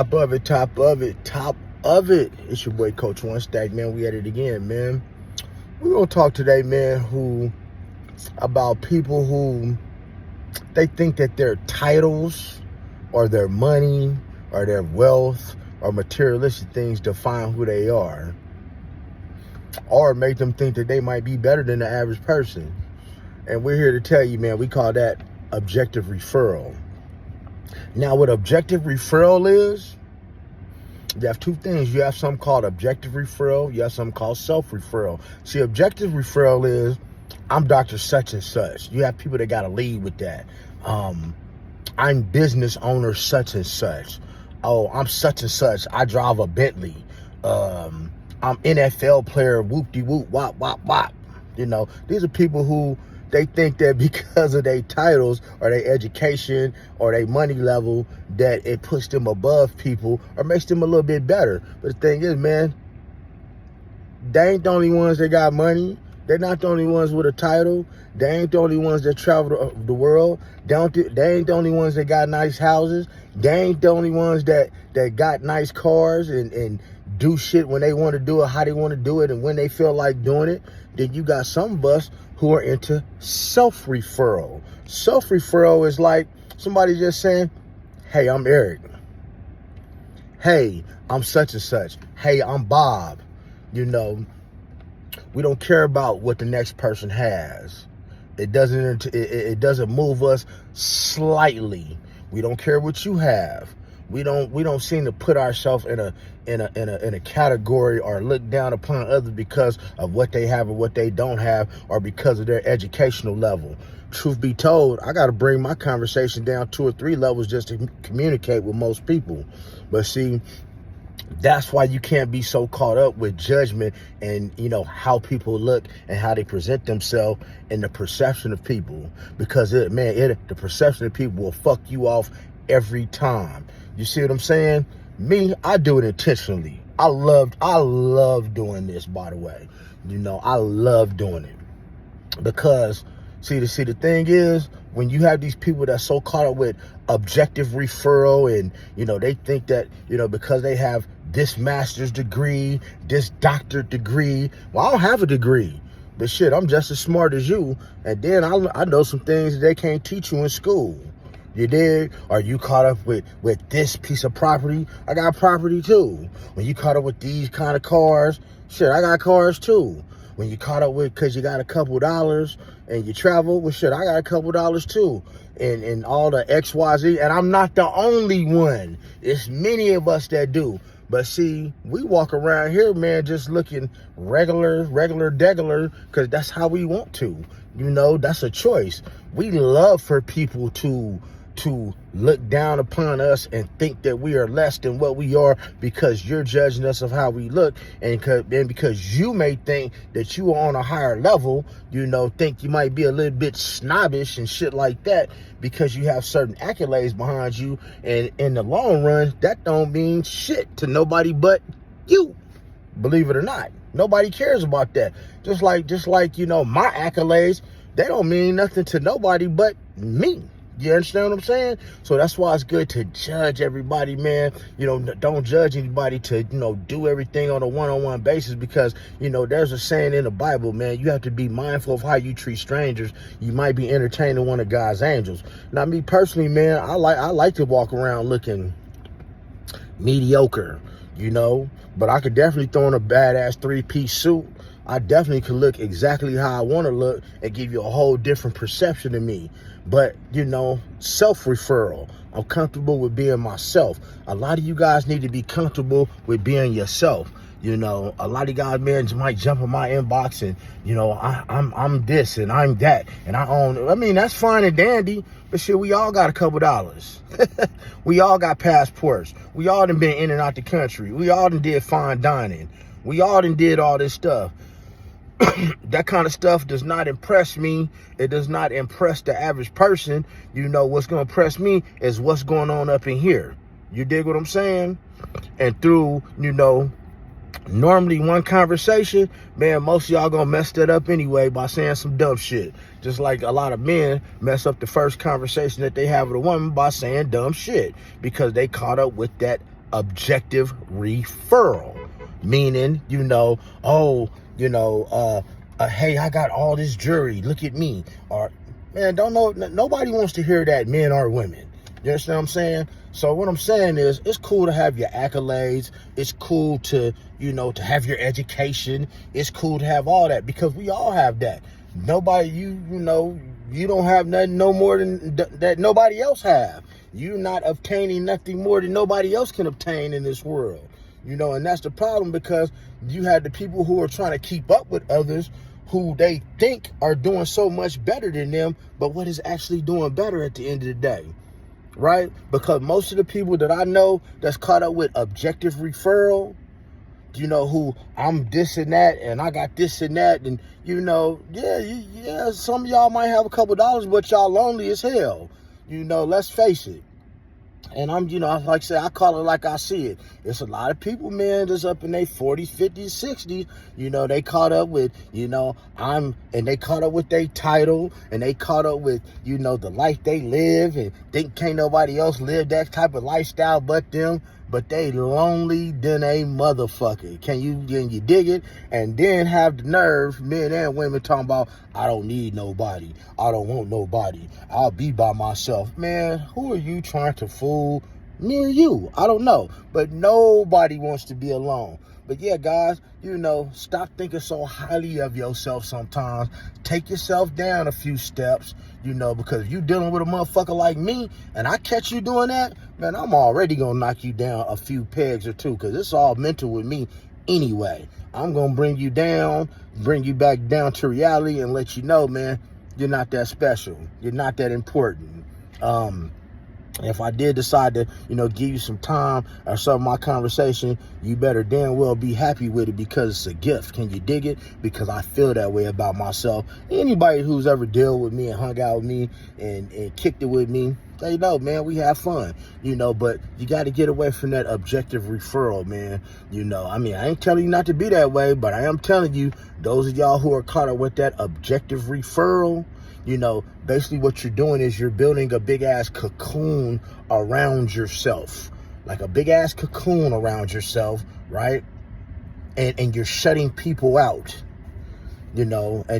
Top of it, top of it, top of it. It's your boy Coach One Stack, man. We at it again, man. We're gonna talk today, man, about people who they think that their titles or their money or their wealth or materialistic things define who they are, or make them think that they might be better than the average person. And we're here to tell you, man, we call that objective referral. Now, what objective referral is, you have two things. You have something called objective referral. You have something called self-referral. See, objective referral is, I'm Dr. Such and Such. You have people that got to lead with that. I'm business owner such and such. Oh, I'm such and such. I drive a Bentley. I'm NFL player, whoop-de-whoop, wop, wop, wop. You know, these are people who they think that because of their titles or their education or their money level, that it puts them above people or makes them a little bit better. But the thing is, man, they ain't the only ones that got money. They're not the only ones with a title. They ain't the only ones that travel the world. They ain't the only ones that got nice houses. They ain't the only ones that got nice cars and do shit when they want to do it, how they want to do it, and when they feel like doing it. Then you got some of us who are into self-referral. Self-referral is like somebody just saying, hey, I'm Eric. Hey, I'm such and such. Hey, I'm Bob. You know, we don't care about what the next person has. It doesn't move us slightly. We don't care what you have. We don't seem to put ourselves in a category or look down upon others because of what they have or what they don't have, or because of their educational level. Truth be told, I got to bring my conversation down 2 or 3 levels just to communicate with most people. But see, that's why you can't be so caught up with judgment and, you know, how people look and how they present themselves and the perception of people. Because the perception of people will fuck you off every time. You see what I'm saying? Me, I do it intentionally. I love doing this, by the way. You know, I love doing it. Because see the thing is, when you have these people that's so caught up with objective referral, and you know, they think that, you know, because they have this master's degree, this doctorate degree. Well, I don't have a degree, but shit, I'm just as smart as you. And then I know some things that they can't teach you in school. You dig? Are you caught up with this piece of property? I got property too. When you caught up with these kind of cars, shit, I got cars too. When you caught up with, because you got a couple dollars and you travel, well, shit, I got a couple dollars too. And all the XYZ, and I'm not the only one. It's many of us that do. But see, we walk around here, man, just looking regular, degular, because that's how we want to. You know, that's a choice. We love for people to look down upon us and think that we are less than what we are, because you're judging us of how we look, and because you may think that you are on a higher level, you know, think you might be a little bit snobbish and shit like that because you have certain accolades behind you, and in the long run, that don't mean shit to nobody but you. Believe it or not, nobody cares about that. Just like you know, my accolades, they don't mean nothing to nobody but me. You understand what I'm saying? So that's why it's good to judge everybody, man. You know, don't judge anybody to, you know, do everything on a one-on-one basis, because, you know, there's a saying in the Bible, man, you have to be mindful of how you treat strangers. You might be entertaining one of God's angels. Now, me personally, man, I like to walk around looking mediocre, you know, but I could definitely throw in a badass 3-piece suit. I definitely could look exactly how I want to look and give you a whole different perception of me. But, you know, self-referral. I'm comfortable with being myself. A lot of you guys need to be comfortable with being yourself. You know, a lot of guys, man, might jump in my inbox and, you know, I'm this and I'm that and I own. I mean, that's fine and dandy, but shit, we all got a couple dollars. We all got passports. We all done been in and out the country. We all done did fine dining. We all done did all this stuff. That kind of stuff does not impress me. It does not impress the average person. You know, what's going to impress me is what's going on up in here. You dig what I'm saying? And through, you know, normally one conversation, man, most of y'all gonna mess that up anyway by saying some dumb shit. Just like a lot of men mess up the first conversation that they have with a woman by saying dumb shit, because they caught up with that objective referral, meaning, hey, I got all this jewelry, look at me. Or, man, don't know, nobody wants to hear that, men or women. You understand what I'm saying? So what I'm saying is, it's cool to have your accolades. It's cool to, to have your education. It's cool to have all that, because we all have that. Nobody, you don't have nothing no more than that nobody else have. You're not obtaining nothing more than nobody else can obtain in this world. And that's the problem, because you have the people who are trying to keep up with others who they think are doing so much better than them, but what is actually doing better at the end of the day, right? Because most of the people that I know that's caught up with objective referral, who I'm this and that, and I got this and that, and some of y'all might have a couple dollars, but y'all lonely as hell. Let's face it. And I'm, like I say, I call it like I see it. It's a lot of people, man, that's up in their 40s, 50s, 60s. They caught up with, and they caught up with their title, and they caught up with, the life they live, and think can't nobody else live that type of lifestyle but them. But they lonely than a motherfucker. Can you dig it? And then have the nerve, men and women, talking about, I don't need nobody. I don't want nobody. I'll be by myself. Man, who are you trying to fool? Me or you? I don't know. But nobody wants to be alone. But yeah, guys, stop thinking so highly of yourself sometimes. Take yourself down a few steps, because if you dealing with a motherfucker like me and I catch you doing that, man, I'm already going to knock you down a few pegs or two, because it's all mental with me anyway. I'm going to bring you down, bring you back down to reality, and let you know, man, you're not that special. You're not that important. If I did decide to, give you some time or some of my conversation, you better damn well be happy with it, because it's a gift. Can you dig it? Because I feel that way about myself. Anybody who's ever dealt with me and hung out with me and kicked it with me, they know, man, we have fun, but you got to get away from that objective referral, man. I ain't telling you not to be that way, but I am telling you, those of y'all who are caught up with that objective referral, basically what you're doing is you're building a big ass cocoon around yourself, like a big ass cocoon around yourself, right? And you're shutting people out, and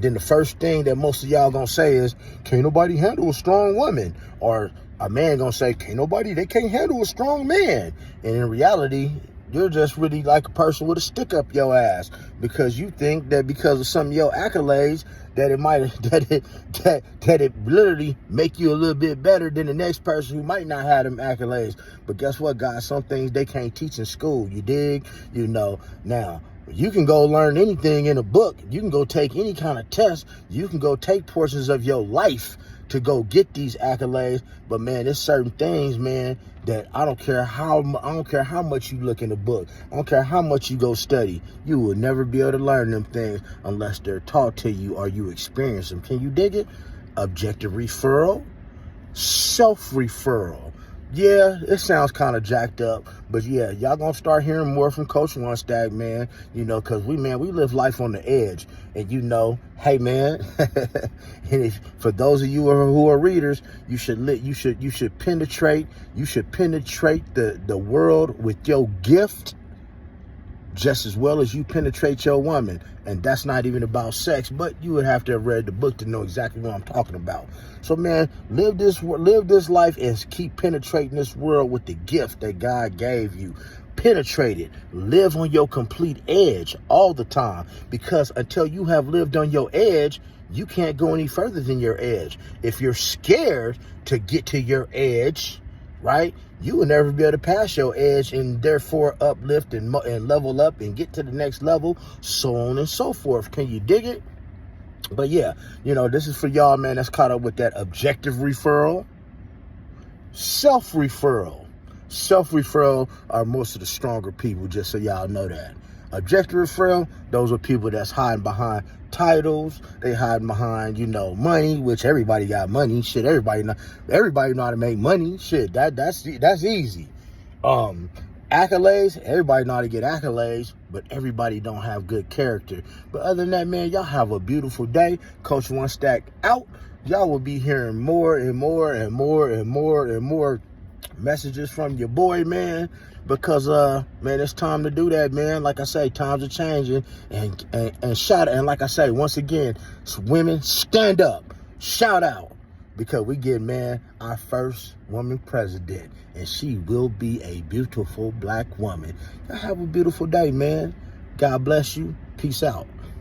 then the first thing that most of y'all gonna say is, can't nobody handle a strong woman? Or a man gonna say, they can't handle a strong man. And in reality, you're just really like a person with a stick up your ass, because you think that because of some of your accolades that it might that it literally make you a little bit better than the next person who might not have them accolades. But guess what, guys? Some things they can't teach in school. You dig? Now you can go learn anything in a book. You can go take any kind of test. You can go take portions of your life to go get these accolades. But man, there's certain things, man, that I don't care how much you look in the book. I don't care how much you go study. You will never be able to learn them things unless they're taught to you or you experience them. Can you dig it? Objective referral, self-referral. Yeah, it sounds kind of jacked up, but yeah, y'all gonna start hearing more from Coach One Stack, man. Because we live life on the edge, and hey, man. And for those of you who are readers, you should penetrate the world with your gift just as well as you penetrate your woman. And that's not even about sex, but you would have to have read the book to know exactly what I'm talking about. So man, live this life and keep penetrating this world with the gift that God gave you. Penetrate it. Live on your complete edge all the time, because until you have lived on your edge, you can't go any further than your edge. If you're scared to get to your edge, right, you will never be able to pass your edge and therefore uplift and level up and get to the next level, so on and so forth. Can you dig it? But yeah, this is for y'all, man, that's caught up with that objective referral, self-referral. Self-referral are most of the stronger people, just so y'all know that. Objective referral, those are people that's hiding behind titles. They hiding behind, money, which everybody got money. Shit, everybody know how to make money. Shit, that's easy. Accolades, everybody know how to get accolades, but everybody don't have good character. But other than that, man, y'all have a beautiful day. Coach One Stack out. Y'all will be hearing more and more and more and more and more messages from your boy, man, because man, it's time to do that, man. Like I say, times are changing, and shout out, and like I say, once again, women, stand up, shout out, because we get, man, our first woman president, and she will be a beautiful black woman. Y'all have a beautiful day, man. God bless you. Peace out.